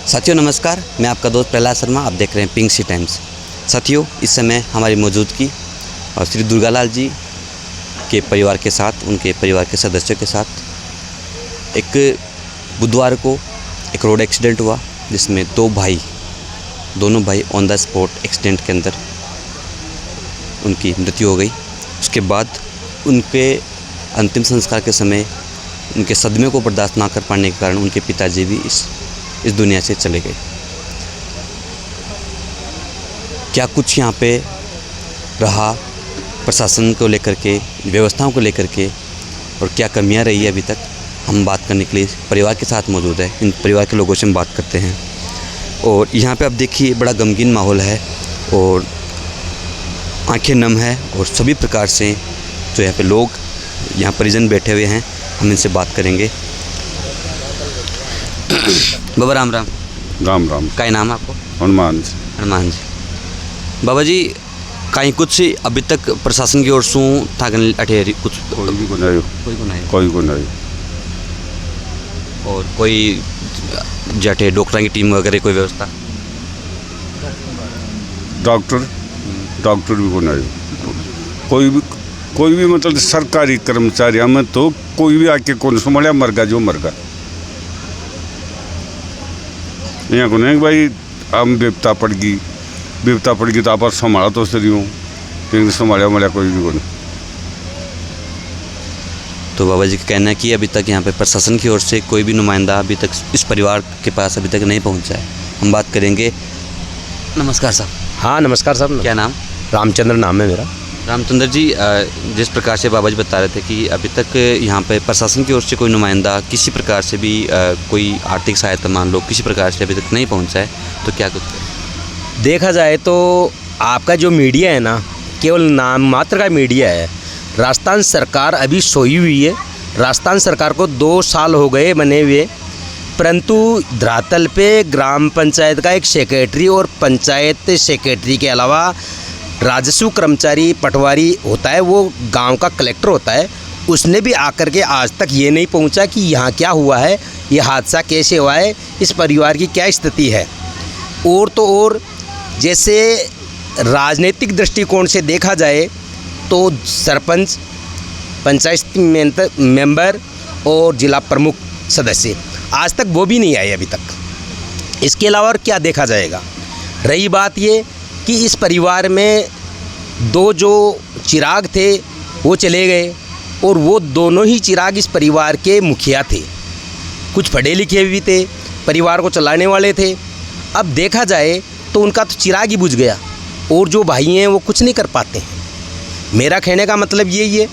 साथियों नमस्कार, मैं आपका दोस्त प्रहलाद शर्मा। आप देख रहे हैं पिंक सी टाइम्स। साथियों, इस समय हमारी मौजूदगी और श्री दुर्गालाल जी के परिवार के साथ, उनके परिवार के सदस्यों के साथ एक बुधवार को एक रोड एक्सीडेंट हुआ जिसमें दोनों भाई ऑन द स्पॉट एक्सीडेंट के अंदर उनकी मृत्यु हो गई। उसके बाद उनके अंतिम संस्कार के समय उनके सदमे को बर्दाश्त ना कर पाने के कारण उनके पिताजी भी इस दुनिया से चले गए। क्या कुछ यहाँ पे रहा प्रशासन को लेकर के, व्यवस्थाओं को लेकर के, और क्या कमियाँ रही है अभी तक, हम बात करने के लिए परिवार के साथ मौजूद है। इन परिवार के लोगों से हम बात करते हैं। और यहाँ पे आप देखिए बड़ा गमगीन माहौल है और आंखें नम है और सभी प्रकार से जो यहाँ पे लोग, यहाँ परिजन बैठे हुए हैं, हम इनसे बात करेंगे। बाबा राम राम। राम राम। का नाम है आपको? हनुमान जी। हनुमान जी। बाबा जी, कहीं कुछ अभी तक प्रशासन की ओर से था अठेरी कुछ? कोई को नहीं। और कोई जटे डॉक्टर की टीम वगैरह कोई व्यवस्था? डॉक्टर भी को नहीं। कोई भी मतलब सरकारी कर्मचारी में तो कोई भी आके कौन संभालिया, मर गया जो मर गया। यहाँ को नहीं भाई, हम विपता पड़ गई तो आप संभाला तो सही हूँ, लेकिन संभालिया कोई भी को नहीं। तो बाबा जी का कहना है कि अभी तक यहाँ पे प्रशासन की ओर से कोई भी नुमाइंदा अभी तक इस परिवार के पास अभी तक नहीं पहुँचा है। हम बात करेंगे। नमस्कार साहब। हाँ नमस्कार साहब। क्या नाम? रामचंद्र नाम है मेरा। रामचंद्र जी, जिस प्रकार से बाबा जी बता रहे थे कि अभी तक यहाँ पे प्रशासन की ओर से कोई नुमाइंदा किसी प्रकार से भी कोई आर्थिक सहायता मान लो किसी प्रकार से अभी तक नहीं पहुँचा है, तो क्या कुछ देखा जाए तो आपका जो मीडिया है ना, केवल नाम मात्र का मीडिया है। राजस्थान सरकार अभी सोई हुई है। राजस्थान सरकार को 2 साल हो गए बने हुए, परंतु धरातल पे ग्राम पंचायत का एक सेक्रेटरी और पंचायत सेक्रेटरी के अलावा राजस्व कर्मचारी पटवारी होता है, वो गांव का कलेक्टर होता है, उसने भी आकर के आज तक ये नहीं पहुंचा कि यहाँ क्या हुआ है, ये हादसा कैसे हुआ है, इस परिवार की क्या स्थिति है। और तो और जैसे राजनीतिक दृष्टिकोण से देखा जाए तो सरपंच, पंचायत मेंबर और जिला प्रमुख सदस्य आज तक वो भी नहीं आए अभी तक। इसके अलावा और क्या देखा जाएगा। रही बात ये कि इस परिवार में 2 जो चिराग थे वो चले गए, और वो दोनों ही चिराग इस परिवार के मुखिया थे, कुछ पढ़े लिखे भी थे, परिवार को चलाने वाले थे। अब देखा जाए तो उनका तो चिराग ही बुझ गया और जो भाई हैं वो कुछ नहीं कर पाते हैं। मेरा कहने का मतलब यही है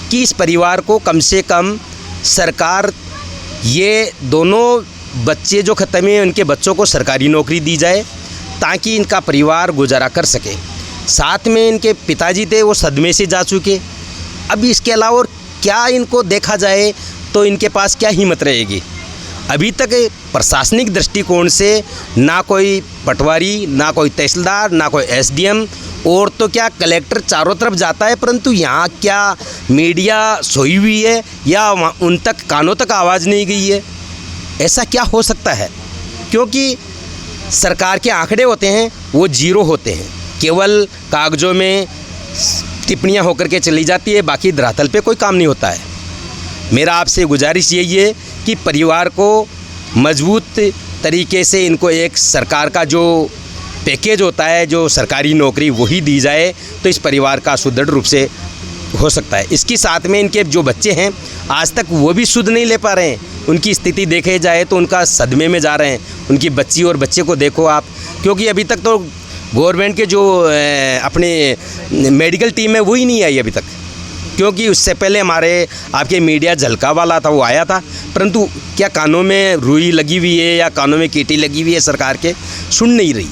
कि इस परिवार को कम से कम सरकार, ये दोनों बच्चे जो ख़त्म हैं उनके बच्चों को सरकारी नौकरी दी जाए ताकि इनका परिवार गुजारा कर सके। साथ में इनके पिताजी थे वो सदमे से जा चुके। अब इसके अलावा और क्या इनको देखा जाए तो इनके पास क्या हिम्मत रहेगी। अभी तक प्रशासनिक दृष्टिकोण से ना कोई पटवारी, ना कोई तहसीलदार, ना कोई एसडीएम, और तो क्या कलेक्टर चारों तरफ जाता है, परंतु यहाँ क्या मीडिया सोई हुई है या उन तक कानों तक आवाज़ नहीं गई है। ऐसा क्या हो सकता है? क्योंकि सरकार के आंकड़े होते हैं वो 0 होते हैं, केवल कागज़ों में टिप्पणियाँ होकर के चली जाती है, बाकी धरातल पे कोई काम नहीं होता है। मेरा आपसे गुजारिश यही है कि परिवार को मजबूत तरीके से इनको एक सरकार का जो पैकेज होता है, जो सरकारी नौकरी, वही दी जाए तो इस परिवार का सुदृढ़ रूप से हो सकता है। इसके साथ में इनके जो बच्चे हैं आज तक वो भी सुध नहीं ले पा रहे हैं। उनकी स्थिति देखे जाए तो उनका सदमे में जा रहे हैं। उनकी बच्ची और बच्चे को देखो आप, क्योंकि अभी तक तो गवर्नमेंट के जो अपने मेडिकल टीम है वही नहीं आई अभी तक, क्योंकि उससे पहले हमारे आपके मीडिया झलका वाला था, वो आया था, परंतु क्या कानों में रुई लगी हुई है या कानों में कीटी लगी हुई है सरकार के, सुन नहीं रही।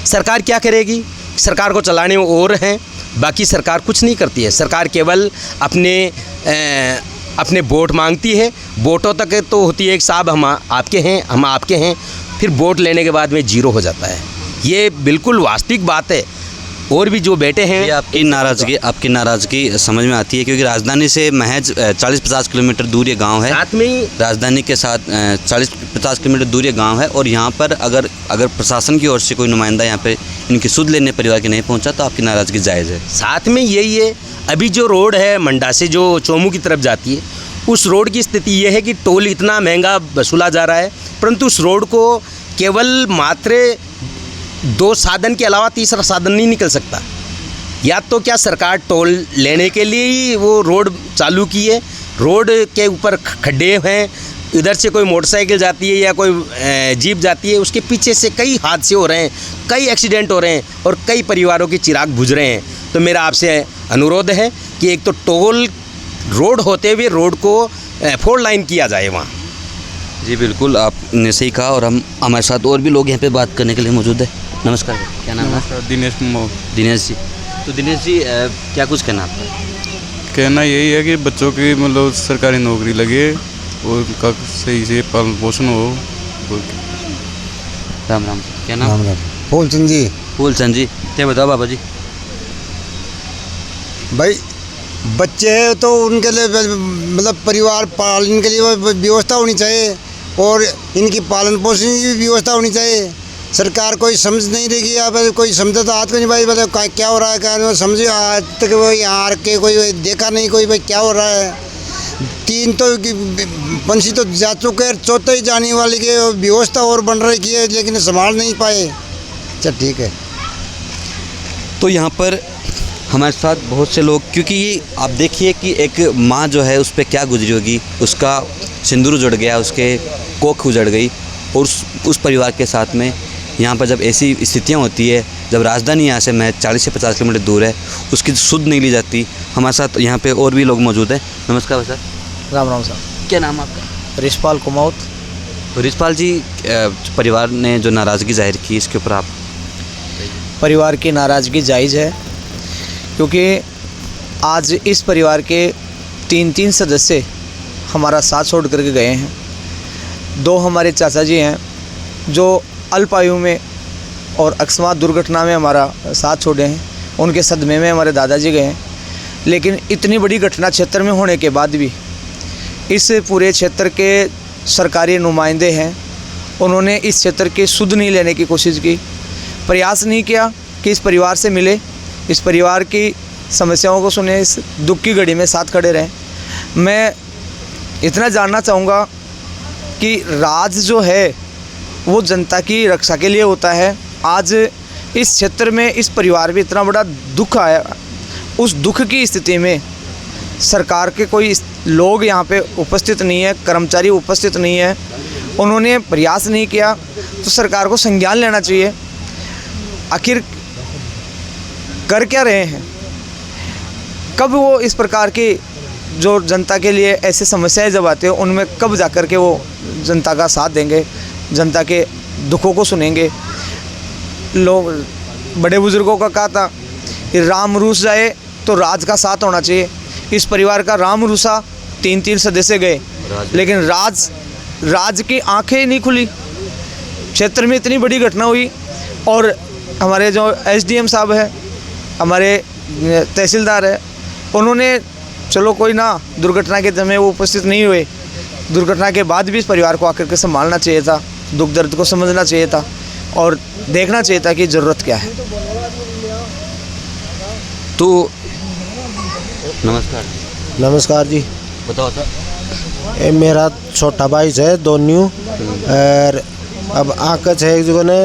सरकार क्या करेगी? सरकार को चलाने और हैं, बाकी सरकार कुछ नहीं करती है। सरकार केवल अपने वोट मांगती है। वोटों तक तो होती है कि साहब हम आपके हैं, हम आपके हैं, फिर वोट लेने के बाद में 0 हो जाता है। ये बिल्कुल वास्तविक बात है। और भी जो बैठे हैं ये आपकी नाराज़गी समझ में आती है, क्योंकि राजधानी से महज 40-50 किलोमीटर दूर ये गांव है। साथ में ही राजधानी के साथ 40-50 किलोमीटर दूर ये गांव है, और यहाँ पर अगर प्रशासन की ओर से कोई नुमाइंदा यहाँ पे इनकी सुध लेने परिवार के नहीं पहुँचा तो आपकी नाराज़गी जायज़ है। साथ में यही है, अभी जो रोड है मंडा से जो चोमू की तरफ जाती है, उस रोड की स्थिति ये है कि टोल इतना महंगा वसूला जा रहा है, परंतु उस रोड को केवल मात्र 2 साधन के अलावा तीसरा साधन नहीं निकल सकता। या तो क्या सरकार टोल लेने के लिए ही वो रोड चालू की है, रोड के ऊपर खड्डे हैं, इधर से कोई मोटरसाइकिल जाती है या कोई जीप जाती है, उसके पीछे से कई हादसे हो रहे हैं, कई एक्सीडेंट हो रहे हैं और कई परिवारों के चिराग बुझ रहे हैं। तो मेरा आपसे अनुरोध है कि एक तो टोल रोड होते हुए रोड को 4 लाइन किया जाए वहाँ। जी बिल्कुल, आपने सही कहा, और हमारे साथ और भी लोग यहाँ पे बात करने के लिए मौजूद है। नमस्कार, क्या नाम है? दिनेश दिनेश जी। तो दिनेश जी, क्या कुछ कहना आपका? कहना यही है कि बच्चों की मतलब सरकारी नौकरी लगे और उनका सही से पालन पोषण हो। राम राम, क्या नाम? फूलचंद जी। फूलचंद जी, क्या बताओ बाबा जी? भाई बच्चे हैं तो उनके लिए मतलब परिवार पालन के लिए व्यवस्था होनी चाहिए, और इनकी पालन पोषण की भी व्यवस्था होनी चाहिए। सरकार कोई समझ नहीं रही, अब कोई समझे तो आज को नहीं भाई, मतलब क्या हो रहा है, क्या समझे आज तक वो यहाँ आके कोई देखा नहीं कोई भाई क्या हो रहा है। 3 तो पंछी तो जा चुके हैं, 4th ही जाने वाली की व्यवस्था और बन रही है, लेकिन संभाल नहीं पाए। चल ठीक है। तो यहाँ पर हमारे साथ बहुत से लोग, क्योंकि ये आप देखिए कि एक माँ जो है उस पर क्या गुजरी होगी, उसका सिंदूर उजड़ गया, उसके कोख उजड़ गई, और उस परिवार के साथ में यहाँ पर जब ऐसी स्थितियाँ होती है, जब राजधानी यहाँ से महज 40 से 50 किलोमीटर दूर है, उसकी सुध नहीं ली जाती। हमारे साथ यहाँ पे और भी लोग मौजूद हैं। नमस्कार सर। राम राम सर। क्या नाम आपका? रिशपाल कुमाऊत। रिशपाल जी, परिवार ने जो नाराज़गी जाहिर की, इसके ऊपर आप? परिवार की नाराज़गी जायज़ है, क्योंकि आज इस परिवार के 3 सदस्य हमारा साथ छोड़ करके गए हैं। 2 हमारे चाचा जी हैं जो अल्पायु में और अकस्मात दुर्घटना में हमारा साथ छोड़े हैं, उनके सदमे में हमारे दादाजी गए हैं। लेकिन इतनी बड़ी घटना क्षेत्र में होने के बाद भी इस पूरे क्षेत्र के सरकारी नुमाइंदे हैं, उन्होंने इस क्षेत्र की सुध नहीं लेने की कोशिश की, प्रयास नहीं किया कि इस परिवार से मिले, इस परिवार की समस्याओं को सुने, इस दुख की घड़ी में साथ खड़े रहें। मैं इतना जानना चाहूँगा कि राज जो है वो जनता की रक्षा के लिए होता है। आज इस क्षेत्र में इस परिवार में इतना बड़ा दुख आया, उस दुख की स्थिति में सरकार के कोई लोग यहाँ पे उपस्थित नहीं है, कर्मचारी उपस्थित नहीं है, उन्होंने प्रयास नहीं किया, तो सरकार को संज्ञान लेना चाहिए। आखिर कर क्या रहे हैं? कब वो इस प्रकार की जो जनता के लिए ऐसी समस्याएं जब आती है, उनमें कब जा कर के वो जनता का साथ देंगे, जनता के दुखों को सुनेंगे? लोग बड़े बुजुर्गों का कहा था कि राम रूस जाए तो राज का साथ होना चाहिए। इस परिवार का राम रूसा, 3 सदस्य गए, लेकिन राज की आंखें ही नहीं खुली। क्षेत्र में इतनी बड़ी घटना हुई, और हमारे जो SDM साहब है, हमारे तहसीलदार है, उन्होंने चलो कोई ना, दुर्घटना के समय वो उपस्थित नहीं हुए, दुर्घटना के बाद भी इस परिवार को आकर के संभालना चाहिए था, दुख दर्द को समझना चाहिए था और देखना चाहिए था कि ज़रूरत क्या है। तो नमस्कार। नमस्कार जी। बताओ सर। ये मेरा छोटा भाई है दोन्यू, और अब आकच है जो ने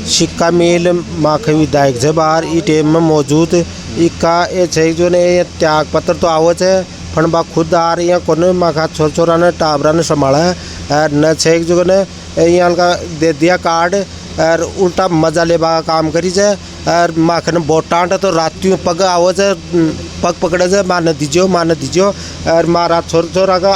सिक्का मिल माखे विधायक से बाहर ई टेम में मौजूद इका ये है जो ने त्याग पत्र तो आवत है, पण बा खुद आ रही है कोने माखा छोरा ने टाबरा ने संभाला है, और न छे जो ने यहाँ का दे दिया कार्ड, और उल्टा मजा लेबा का काम करी जाए, और माखे ने बोटांट तो रातियों पग आवत है, पग पकड़े से मान दीजियो, और मारा छोरा का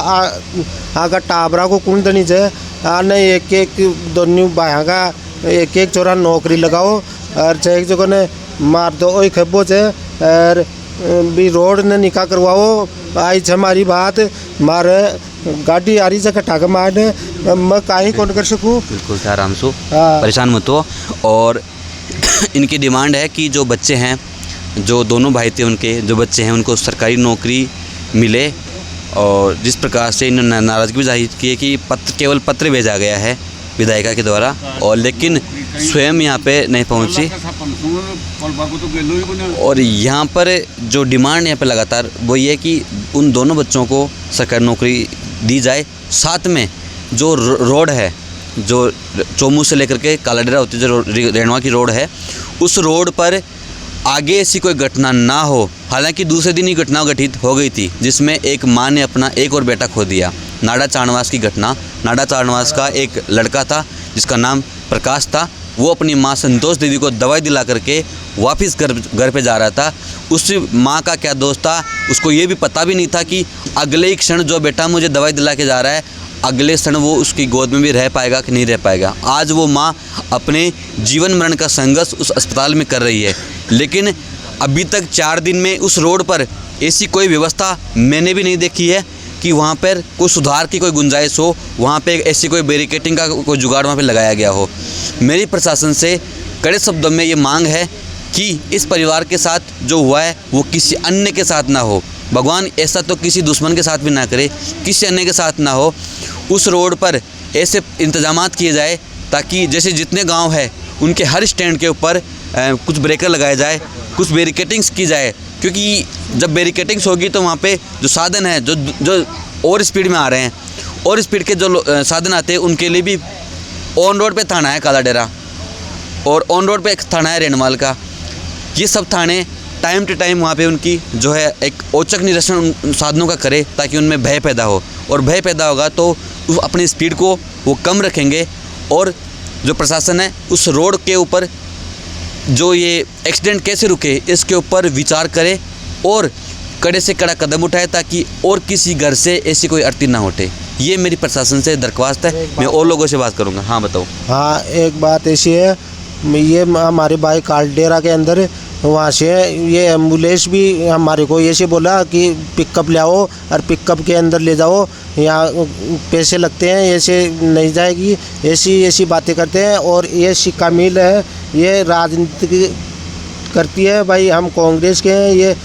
आगा टाबरा को कुंड नहीं जाए, आने एक दोनों बाया का एक छोरा नौकरी लगाओ, और चाहे जो ने मार दो ओई खब्बो से, और भी रोड ने निकाह करवाओ। आई हमारी बात मारे गाड़ी आ रही से कटा के मारने, मैं काहे कौन कर सकूँ? बिल्कुल आराम से, परेशान मत हो। और इनकी डिमांड है कि जो बच्चे हैं, जो दोनों भाई थे उनके जो बच्चे हैं, उनको सरकारी नौकरी मिले। और जिस प्रकार से इन्होंने नाराज़गी भी जाहिर की है कि केवल पत्र भेजा गया है विधायिका के द्वारा, और लेकिन स्वयं यहाँ पे नहीं पहुँची। और यहाँ पर जो डिमांड यहाँ पे लगातार वो ये है कि उन दोनों बच्चों को सरकारी नौकरी दी जाए। साथ में जो रोड है, जो चोमू से लेकर के कालाडेरा होती है, जो रेणवा की रोड है, उस रोड पर आगे ऐसी कोई घटना ना हो। हालांकि दूसरे दिन ही घटना घटित हो गई थी, जिसमें एक माँ ने अपना एक और बेटा खो दिया। नाडा चाणवास की घटना। नाडा चाणवास का एक लड़का था जिसका नाम प्रकाश था। वो अपनी माँ संतोष दीदी को दवाई दिला करके वापस घर पे जा रहा था। उस माँ का क्या दोष था, उसको ये भी पता भी नहीं था कि अगले ही क्षण जो बेटा मुझे दवाई दिला के जा रहा है, अगले क्षण वो उसकी गोद में भी रह पाएगा कि नहीं रह पाएगा। आज वो माँ अपने जीवन मरण का संघर्ष उस अस्पताल में कर रही है, लेकिन अभी तक 4 दिन में उस रोड पर ऐसी कोई व्यवस्था मैंने भी नहीं देखी है कि वहाँ पर कोई सुधार की कोई गुंजाइश हो, वहाँ पे ऐसी कोई बैरिकेटिंग का कोई जुगाड़ वहाँ पे लगाया गया हो। मेरी प्रशासन से कड़े शब्दों में ये मांग है कि इस परिवार के साथ जो हुआ है वो किसी अन्य के साथ ना हो। भगवान ऐसा तो किसी दुश्मन के साथ भी ना करे, किसी अन्य के साथ ना हो। उस रोड पर ऐसे इंतजामात किए जाए ताकि जैसे जितने गांव है उनके हर स्टैंड के ऊपर कुछ ब्रेकर लगाए जाए, कुछ बैरिकेटिंग्स की जाए, क्योंकि जब बैरिकेटिंग्स होगी तो वहाँ पे जो साधन है, जो और स्पीड में आ रहे हैं, और स्पीड के जो साधन आते हैं, उनके लिए भी ऑन रोड पे थाना है कालाडेरा और ऑन रोड पे एक थाना है रेणवाल का। ये सब थाने टाइम टू टाइम वहाँ पे उनकी जो है एक औचक निरीक्षण उन साधनों का करे ताकि उनमें भय पैदा हो, और भय पैदा होगा तो वो अपनी स्पीड को वो कम रखेंगे। और जो प्रशासन है उस रोड के ऊपर जो ये एक्सीडेंट कैसे रुके इसके ऊपर विचार करे और कड़े से कड़ा कदम उठाए ताकि और किसी घर से ऐसी कोई अड़ती ना उठे। ये मेरी प्रशासन से दरख्वास्त है। मैं और लोगों से बात करूँगा। हाँ बताओ। हाँ, एक बात ऐसी है, ये हमारे भाई कालडेरा के अंदर वहाँ से ये एम्बुलेंस भी हमारे को ऐसे बोला कि पिकअप ले आओ और पिकअप के अंदर ले जाओ, यहाँ पैसे लगते हैं, ऐसे नहीं जाएगी, ऐसी बातें करते हैं। और ये शिक्का मिल है, ये राजनीति करती है। भाई हम कांग्रेस के हैं, ये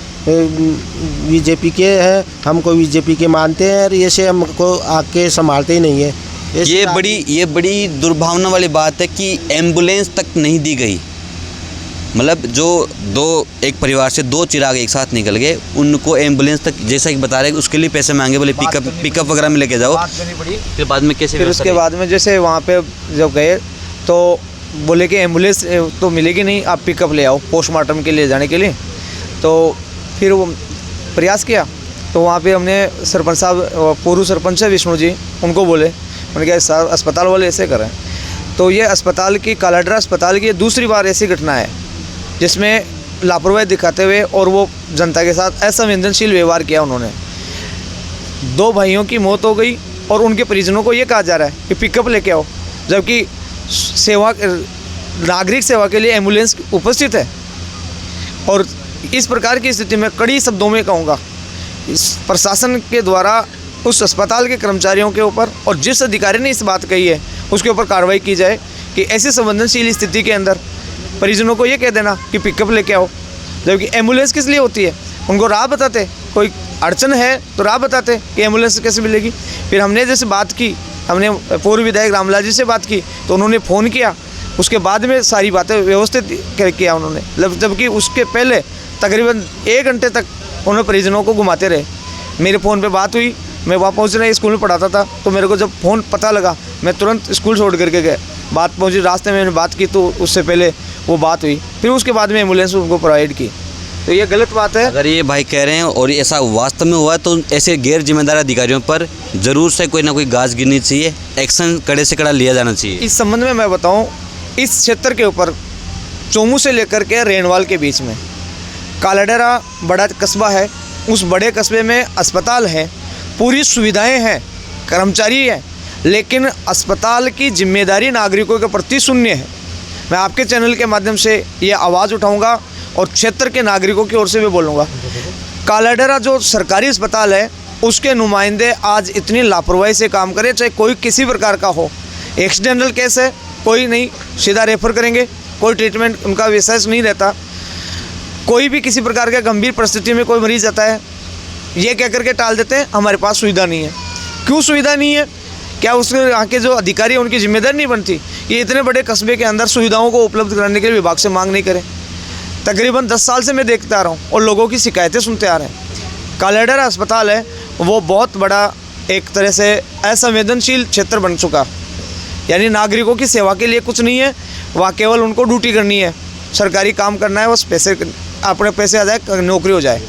बीजेपी के हैं, हमको बीजेपी के मानते हैं, और ऐसे हमको आके संभालते ही नहीं है। ये बड़ी दुर्भावना वाली बात है कि एम्बुलेंस तक नहीं दी गई। मतलब जो एक परिवार से 2 चिराग एक साथ निकल गए, उनको एम्बुलेंस तक जैसा कि बता रहे उसके लिए पैसे मांगे, बोले पिकअप वगैरह में लेके जाओ। फिर बाद में कैसे, फिर उसके बाद में जैसे वहाँ पे जब गए तो बोले कि एम्बुलेंस तो मिलेगी नहीं, आप पिकअप ले आओ पोस्टमार्टम के लिए जाने के लिए। तो फिर वो प्रयास किया, तो वहाँ पे हमने सरपंच साहब, पूर्व सरपंच है विष्णु जी, उनको बोले, मैंने कहा सर अस्पताल वाले ऐसे कर रहे हैं। तो ये अस्पताल की, कालाडेरा अस्पताल की दूसरी बार ऐसी घटना है जिसमें लापरवाही दिखाते हुए और वो जनता के साथ असंवेदनशील व्यवहार किया उन्होंने। 2 भाइयों की मौत हो गई और उनके परिजनों को ये कहा जा रहा है कि पिकअप लेके आओ, जबकि नागरिक सेवा के लिए एम्बुलेंस उपस्थित है। और इस प्रकार की स्थिति में कड़ी शब्दों में कहूँगा, इस प्रशासन के द्वारा उस अस्पताल के कर्मचारियों के ऊपर और जिस अधिकारी ने इस बात कही है उसके ऊपर कार्रवाई की जाए कि ऐसी संवेदनशील स्थिति के अंदर परिजनों को ये कह देना कि पिकअप लेके आओ, जबकि एम्बुलेंस किस लिए होती है, उनको राह बताते, कोई अड़चन है तो राह बताते कि एम्बुलेंस कैसे मिलेगी। फिर हमने जैसे बात की, हमने पूर्व विधायक रामलाल जी से बात की तो उन्होंने फ़ोन किया, उसके बाद में सारी बातें व्यवस्थित किया उन्होंने, जबकि उसके पहले तकरीबन 1 घंटे तक उन्होंने परिजनों को घुमाते रहे। मेरे फ़ोन पर बात हुई, मैं वहाँ पहुँचना स्कूल में पढ़ाता था, तो मेरे को जब फ़ोन पता लगा मैं तुरंत स्कूल छोड़ करके गया, बात पहुँची, रास्ते में मैंने बात की तो उससे पहले वो बात हुई, फिर उसके बाद में एम्बुलेंस उनको प्रोवाइड की। तो ये गलत बात है। अगर ये भाई कह रहे हैं और ऐसा वास्तव में हुआ तो ऐसे गैर जिम्मेदार अधिकारियों पर ज़रूर से कोई ना कोई गाज गिरनी चाहिए, एक्शन कड़े से कड़ा लिया जाना चाहिए। इस संबंध में मैं बताऊं, इस क्षेत्र के ऊपर चोमू से लेकर के रेणवाल के बीच में कालाडेरा बड़ा कस्बा है, उस बड़े कस्बे में अस्पताल है, पूरी सुविधाएँ हैं, कर्मचारी हैं, लेकिन अस्पताल की जिम्मेदारी नागरिकों के प्रति शून्य है। मैं आपके चैनल के माध्यम से ये आवाज़ उठाऊंगा और क्षेत्र के नागरिकों की ओर से भी बोलूँगा, कालाडेरा जो सरकारी अस्पताल है उसके नुमाइंदे आज इतनी लापरवाही से काम करें, चाहे कोई किसी प्रकार का हो, एक्सीडेंटल केस है कोई नहीं, सीधा रेफ़र करेंगे, कोई ट्रीटमेंट उनका विशेष नहीं रहता। कोई भी किसी प्रकार के गंभीर परिस्थिति में कोई मरीज आता है, ये कह करके टाल देते हैं हमारे पास सुविधा नहीं है। क्यों सुविधा नहीं है? क्या उसके यहाँ के जो अधिकारी हैं उनकी जिम्मेदारी नहीं बनती कि इतने बड़े कस्बे के अंदर सुविधाओं को उपलब्ध कराने के लिए विभाग से मांग नहीं करें? तकरीबन 10 साल से मैं देखता आ रहा हूँ और लोगों की शिकायतें सुनते आ रहे हैं। कालाडेरा अस्पताल है वो बहुत बड़ा एक तरह से असंवेदनशील क्षेत्र बन चुका, यानी नागरिकों की सेवा के लिए कुछ नहीं है, वहाँ केवल उनको ड्यूटी करनी है, सरकारी काम करना है, बस पैसे अपने पैसे आ जाए, नौकरी हो जाए।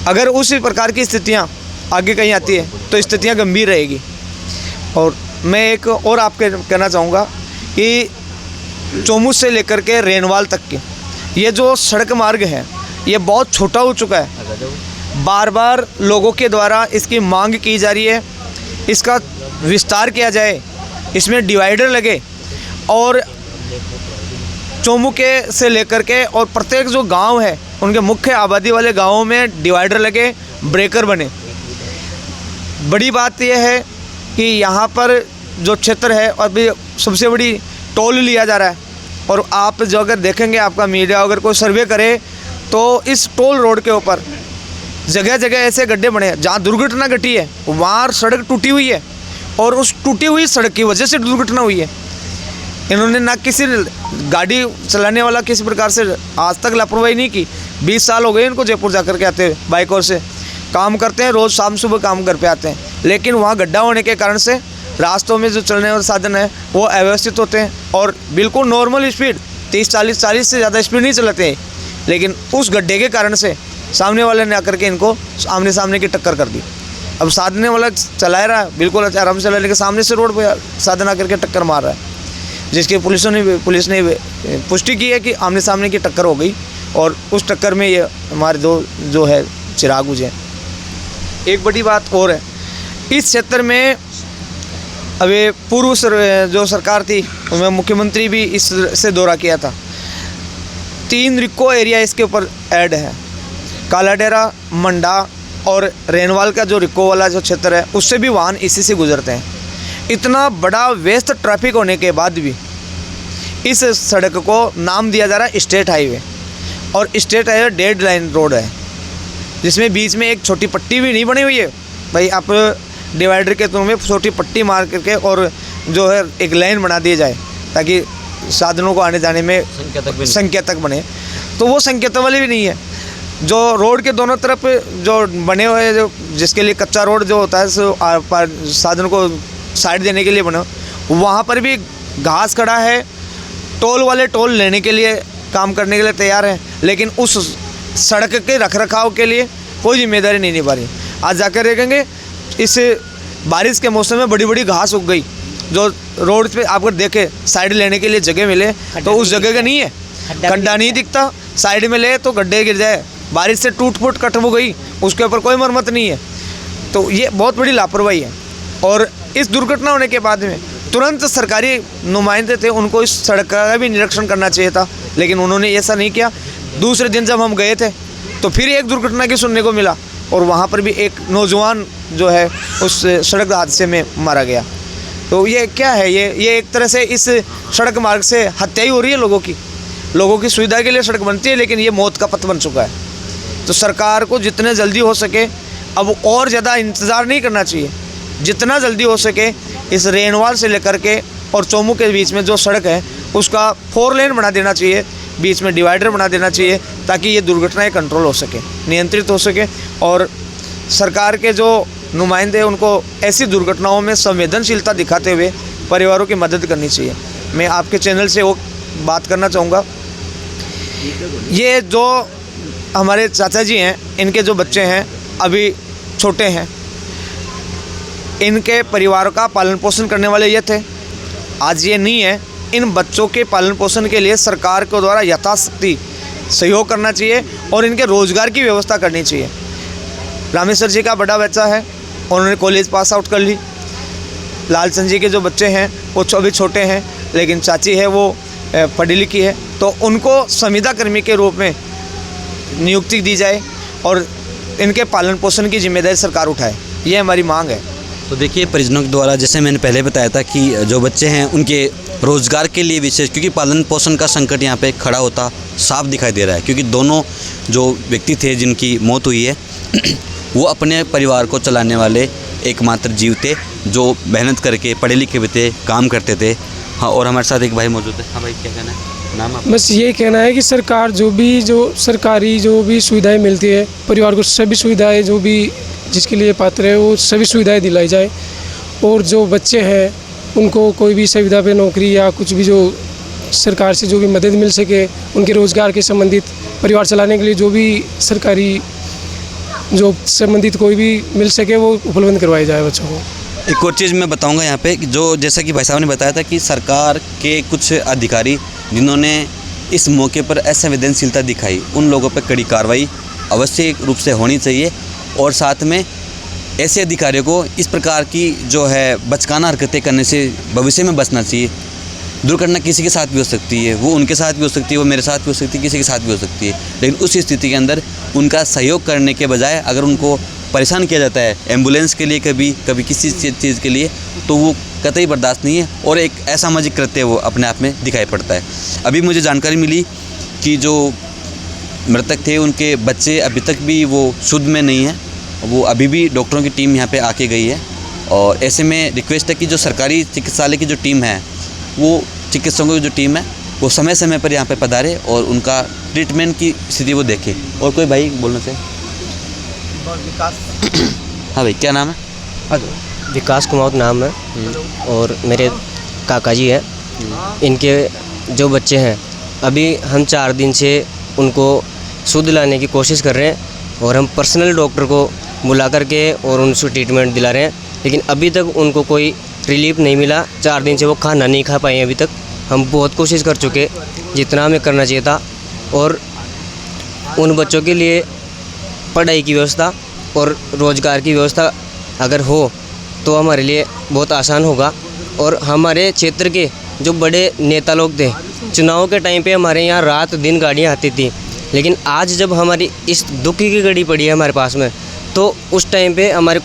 अगर उसी प्रकार की स्थितियाँ आगे कहीं आती है तो स्थितियाँ गंभीर रहेगी। और मैं एक और आपके कहना चाहूँगा कि चोमू से लेकर के रेनवाल तक की ये जो सड़क मार्ग है ये बहुत छोटा हो चुका है। बार बार लोगों के द्वारा इसकी मांग की जा रही है, इसका विस्तार किया जाए, इसमें डिवाइडर लगे और चोमू के से लेकर के और प्रत्येक जो गांव है उनके मुख्य आबादी वाले गांवों में डिवाइडर लगे, ब्रेकर बने। बड़ी बात यह है कि यहाँ पर जो क्षेत्र है और भी सबसे बड़ी टोल लिया जा रहा है, और आप जो अगर देखेंगे, आपका मीडिया अगर कोई सर्वे करे तो इस टोल रोड के ऊपर जगह जगह ऐसे गड्ढे बने हैं जहाँ दुर्घटना घटी है, वहाँ सड़क टूटी हुई है और उस टूटी हुई सड़क की वजह से दुर्घटना हुई है। इन्होंने ना किसी गाड़ी चलाने वाला किसी प्रकार से आज तक लापरवाही नहीं की। 20 साल हो गए इनको जयपुर जा कर के आते हुए, बाइकों से काम करते हैं, रोज़ शाम सुबह काम घर पे आते हैं, लेकिन वहाँ गड्ढा होने के कारण से रास्तों में जो चलने वाले साधन है वो अव्यवस्थित होते हैं और बिल्कुल नॉर्मल स्पीड 30-40 से ज़्यादा स्पीड नहीं चलाते हैं, लेकिन उस गड्ढे के कारण से सामने वाले ने आकर के इनको आमने सामने की टक्कर कर दी। अब साधने वाला चला रहा है बिल्कुल आराम से चला, लेकिन सामने से रोड पर साधन आकर के टक्कर मार रहा है, जिसकी पुलिस ने पुष्टि की है कि आमने सामने की टक्कर हो गई और उस टक्कर में ये हमारे दो जो है चिराग बुझे। एक बड़ी बात और है, इस क्षेत्र में अभी पूर्व जो सरकार थी उसमें मुख्यमंत्री भी इससे दौरा किया था। 3 रिको एरिया इसके ऊपर ऐड है, कालाडेरा, मंडा और रेनवाल का जो रिको वाला जो क्षेत्र है उससे भी वाहन इसी से गुजरते हैं। इतना बड़ा व्यस्त ट्रैफिक होने के बाद भी इस सड़क को नाम दिया जा रहा है स्टेट हाईवे, और state highway dead line road है, जिसमें बीच में एक छोटी पट्टी भी नहीं बनी हुई है। भाई आप डिवाइडर के थ्रू में छोटी पट्टी मार करके और जो है एक लाइन बना दी जाए ताकि साधनों को आने जाने में संकेतक बने, तो वो संकेतक वाली भी नहीं है। जो रोड के दोनों तरफ जो बने हुए जो जिसके लिए कच्चा रोड जो होता है साधन को साइड देने के लिए बना, वहाँ पर भी घास खड़ा है। टोल वाले टोल लेने के लिए काम करने के लिए तैयार हैं, लेकिन उस सड़क के रखरखाव के लिए कोई जिम्मेदारी नहीं निभा रही। आज जाकर देखेंगे इस बारिश के मौसम में बड़ी बड़ी घास उग गई, जो रोड पे आप देखे साइड लेने के लिए जगह मिले तो उस जगह का नहीं है, गड्ढा नहीं दिखता, साइड में ले तो गड्ढे गिर जाए, बारिश से टूट फूट कट हो गई, उसके ऊपर कोई मरम्मत नहीं है। तो ये बहुत बड़ी लापरवाही है। और इस दुर्घटना होने के बाद में तुरंत सरकारी नुमाइंदे थे, उनको इस सड़क का भी निरीक्षण करना चाहिए था, लेकिन उन्होंने ऐसा नहीं किया। दूसरे दिन जब हम गए थे तो फिर एक दुर्घटना की सुनने को मिला और वहाँ पर भी एक नौजवान जो है उस सड़क हादसे में मारा गया। तो ये क्या है, ये एक तरह से इस सड़क मार्ग से हत्या ही हो रही है लोगों की सुविधा के लिए सड़क बनती है, लेकिन ये मौत का पथ बन चुका है। तो सरकार को जितने जल्दी हो सके अब और ज़्यादा इंतज़ार नहीं करना चाहिए, जितना जल्दी हो सके इस रेनवाल से लेकर के और चोमू के बीच में जो सड़क है उसका 4 लेन बना देना चाहिए, बीच में डिवाइडर बना देना चाहिए ताकि ये दुर्घटनाएं कंट्रोल हो सके, नियंत्रित हो सके। और सरकार के जो नुमाइंदे उनको ऐसी दुर्घटनाओं में संवेदनशीलता दिखाते हुए परिवारों की मदद करनी चाहिए। मैं आपके चैनल से वो बात करना चाहूँगा, ये जो हमारे चाचा जी हैं इनके जो बच्चे हैं अभी छोटे हैं, इनके परिवार का पालन पोषण करने वाले ये थे, आज ये नहीं है। इन बच्चों के पालन पोषण के लिए सरकार के द्वारा यथाशक्ति सहयोग करना चाहिए और इनके रोज़गार की व्यवस्था करनी चाहिए। रामेश्वर जी का बड़ा बच्चा है, उन्होंने कॉलेज पास आउट कर ली। लालचंद जी के जो बच्चे हैं वो अभी छोटे हैं, लेकिन चाची है वो पढ़ी लिखी है, तो उनको संविदा कर्मी के रूप में नियुक्ति दी जाए और इनके पालन पोषण की जिम्मेदारी सरकार उठाए, ये हमारी मांग है। तो देखिए परिजनों के द्वारा जैसे मैंने पहले बताया था कि जो बच्चे हैं उनके रोज़गार के लिए विशेष, क्योंकि पालन पोषण का संकट यहाँ पे खड़ा होता साफ दिखाई दे रहा है, क्योंकि दोनों जो व्यक्ति थे जिनकी मौत हुई है वो अपने परिवार को चलाने वाले एकमात्र जीव थे, जो मेहनत करके पढ़े लिखे भी थे, काम करते थे। हाँ, और हमारे साथ एक भाई मौजूद है। हाँ भाई, क्या कहना है, नाम आप? बस ये कहना है कि सरकार जो सरकारी जो भी सुविधाएं मिलती है परिवार को, सभी सुविधाएं जो भी जिसके लिए पात्र है वो सभी सुविधाएं दिलाई जाए, और जो बच्चे हैं उनको कोई भी सुविधा पे नौकरी या कुछ भी जो सरकार से जो भी मदद मिल सके, उनके रोज़गार के संबंधित परिवार चलाने के लिए जो भी सरकारी जो संबंधित कोई भी मिल सके वो उपलब्ध करवाई जाए बच्चों को। एक और चीज़ मैं बताऊंगा यहाँ पे कि जो जैसा कि भाई साहब ने बताया था कि सरकार के कुछ अधिकारी जिन्होंने इस मौके पर असंवेदनशीलता दिखाई, उन लोगों पर कड़ी कार्रवाई अवश्य रूप से होनी चाहिए, और साथ में ऐसे अधिकारियों को इस प्रकार की जो है बचकाना हरकतें करने से भविष्य में बचना चाहिए। दुर्घटना किसी के साथ भी हो सकती है, वो उनके साथ भी हो सकती है, वो मेरे साथ भी हो सकती है, किसी के साथ भी हो सकती है, लेकिन उस स्थिति के अंदर उनका सहयोग करने के बजाय अगर उनको परेशान किया जाता है एम्बुलेंस के लिए, कभी किसी चीज़ के लिए, तो वो कतई बर्दाश्त नहीं है, और एक असामाजिक कृत्य वो अपने आप में दिखाई पड़ता है। अभी मुझे जानकारी मिली कि जो मृतक थे उनके बच्चे अभी तक भी वो शुद्ध में नहीं हैं, वो अभी भी डॉक्टरों की टीम यहाँ पे आके गई है, और ऐसे में रिक्वेस्ट है कि जो सरकारी चिकित्सालय की जो टीम है, वो चिकित्सकों की जो टीम है वो समय समय पर यहाँ पे पधारे और उनका ट्रीटमेंट की स्थिति वो देखे। और कोई भाई बोलना चाहिए? हाँ भाई, क्या नाम है? विकास कुमार नाम है, और मेरे काका जी हैं। इनके जो बच्चे हैं अभी हम 4 दिन से उनको शुद्ध लाने की कोशिश कर रहे हैं, और हम पर्सनल डॉक्टर को बुला करके और उनसे ट्रीटमेंट दिला रहे हैं, लेकिन अभी तक उनको कोई रिलीफ नहीं मिला। 4 दिन से वो खाना नहीं खा पाए अभी तक। हम बहुत कोशिश कर चुके जितना हमें करना चाहिए था, और उन बच्चों के लिए पढ़ाई की व्यवस्था और रोज़गार की व्यवस्था अगर हो तो हमारे लिए बहुत आसान होगा। और हमारे क्षेत्र के जो बड़े नेता लोग थे, चुनाव के टाइम पे हमारे यहाँ रात दिन गाड़ियाँ आती थी, लेकिन आज जब हमारी इस दुख की घड़ी पड़ी है हमारे पास में, तो उस टाइम पे हमारे